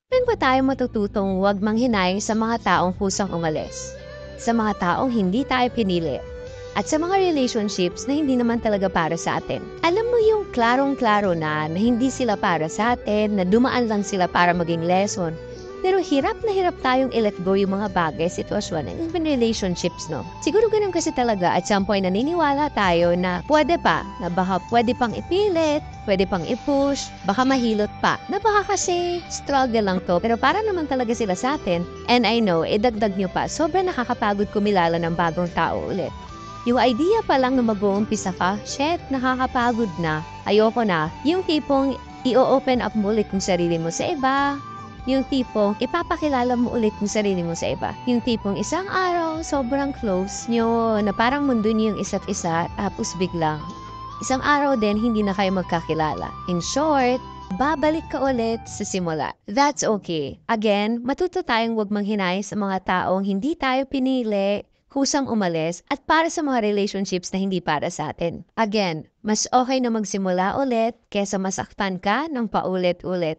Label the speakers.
Speaker 1: Saan ba tayo matututong huwag manghinay sa mga taong kusang umalis? Sa mga taong hindi tayo pinili? At sa mga relationships na hindi naman talaga para sa atin. Alam mo yung klarong-klaro na hindi sila para sa atin, na dumaan lang sila para maging lesson. Pero hirap na hirap tayong i-let go yung mga bagay, sitwasyon, and even relationships, no? Siguro ganun kasi talaga at some point naniniwala tayo na pwede pa, na baka pwede pang ipilit, pwede pang i-push, baka mahilot pa, na baka kasi struggle lang to, pero para naman talaga sila sa atin. And I know, idagdag nyo pa, sobrang nakakapagod kumilala ng bagong tao ulit. Yung idea pa lang na mag-uumpisa ka, shit, nakakapagod na. Ayoko na. Yung tipong i-open up mo ulit yung sarili mo sa iba. Yung tipong ipapakilala mo ulit yung sarili mo sa iba. Yung tipong isang araw, sobrang close nyo, na parang mundo niyo yung isa't isa, tapos biglang isang araw din, hindi na kayo magkakilala. In short, babalik ka ulit sa simula. That's okay. Again, matuto tayong huwag manghinay sa mga taong hindi tayo pinili, kusang umalis, at para sa mga relationships na hindi para sa atin. Again, mas okay na magsimula ulit kesa masaktan ka ng paulit-ulit.